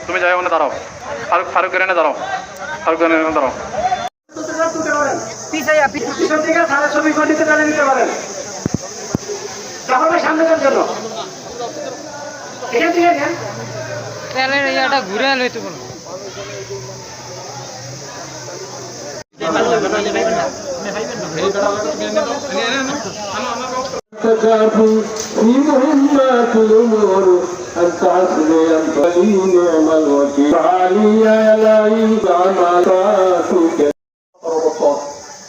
তুমি যাই ওখানে দাঁড়াও, ফারুক এনে দাঁড়াও, ফারুক এনে দাঁড়াও। ছবি নিতে পারেন সামনে জন্য ঘুরে এলো তো কোনো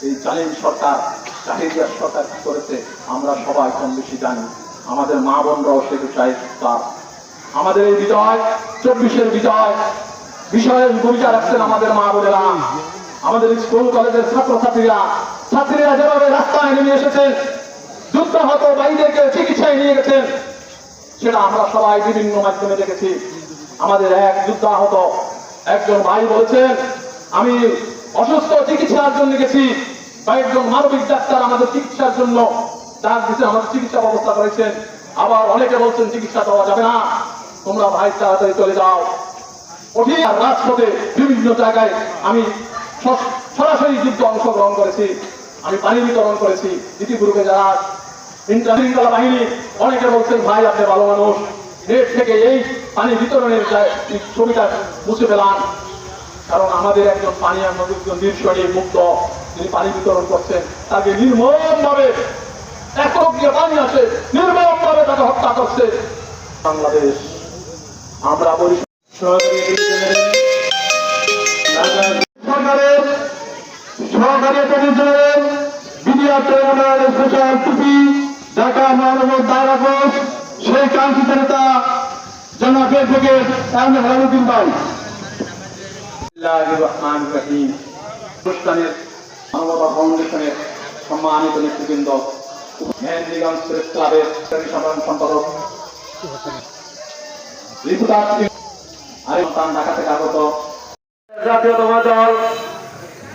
এই জালিম সরকার জাহিলিয়াত সরকার কি করেছে আমরা সবাই কম বেশি জানি। আমাদের মা বোনরাও সেটু চাই। আমাদের এই বিজয় 24-এর বিষয়ের ভূমিকা রাখছেন আমাদের মা বোনেরা, আমাদের স্কুল কলেজের ছাত্রীরা যেভাবে রাস্তায় নেমে এসেছেন, যুদ্ধাহত ভাইদেরকে চিকিৎসায় নিয়ে গেছেন, সেটা আমরা সবাই বিভিন্ন মাধ্যমে দেখেছি। আমাদের এক যুদ্ধাহত একজন ভাই বলেছেন, আমি অসুস্থ চিকিৎসার জন্য গেছি, বা একজন মানবিক ডাক্তার আমাদের চিকিৎসার জন্য ডাক দিচ্ছেন, আমাদের চিকিৎসা ব্যবস্থা করেছেন। আবার অনেকে বলছেন চিকিৎসা দেওয়া যাবে না, তোমরা ভাই তাড়াতাড়ি চলে যাও। কঠিন রাজপথে বিভিন্ন জায়গায় আমি সরাসরি যুদ্ধ অংশগ্রহণ করেছি, আমি পানি বিতরণ করেছি। ইতিপূর্বে যারা ইন্টারশৃঙ্খলা বাহিনী অনেকে বলছেন ভাই আপনি ভালো মানুষ, নেট থেকে এই পানি বিতরণের ছবিটা মুছে ফেলান, কারণ আমাদের একজন পানি একজন নির্শরী মুক্ত যিনি পানি বিতরণ করছেন, তাকে নির্মম ভাবে একক দিয়ে পানি আসে নির্মম ভাবে তাকে হত্যা করছে বাংলাদেশ। আমরা বলি সরকারের সহকারী attorney general BDR tribunal special টুপি ঢাকা মহানগর দায়রা কোর্ট সেই কাঙ্ক্ষিত নেতা জনাব অ্যাডভোকেট আহমেদ হালালুদ্দিন ভাই। অনুষ্ঠানের মানবতা ফাউন্ডেশনের সম্মানিত নেতৃবৃন্দ, মেহেন্দিগঞ্জ প্রেস ক্লাবের সাধারণ সম্পাদক ঢাকা থেকে আগত জাতীয়তাবাদী দল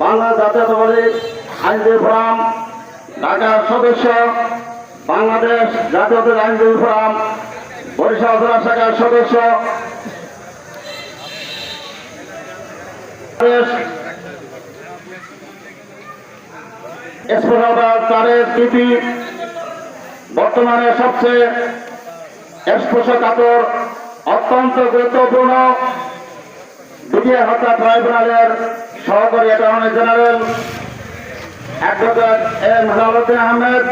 বাংলাদেশ জাতীয়তাবাদী আইনজীবী ফোরাম ঢাকার সদস্য, বাংলাদেশ জাতীয়তাবাদী আইনজীবী ফোরাম বরিশাল জেলা শাখার সদস্য, তারের নীতি বর্তমানে সবচেয়ে স্পর্শকাতর অত্যন্ত গুরুত্বপূর্ণ বিডিআর হত্যা ট্রাইব্যুনালের সহকারী attorney general advocate M Halaluddin Ahmed.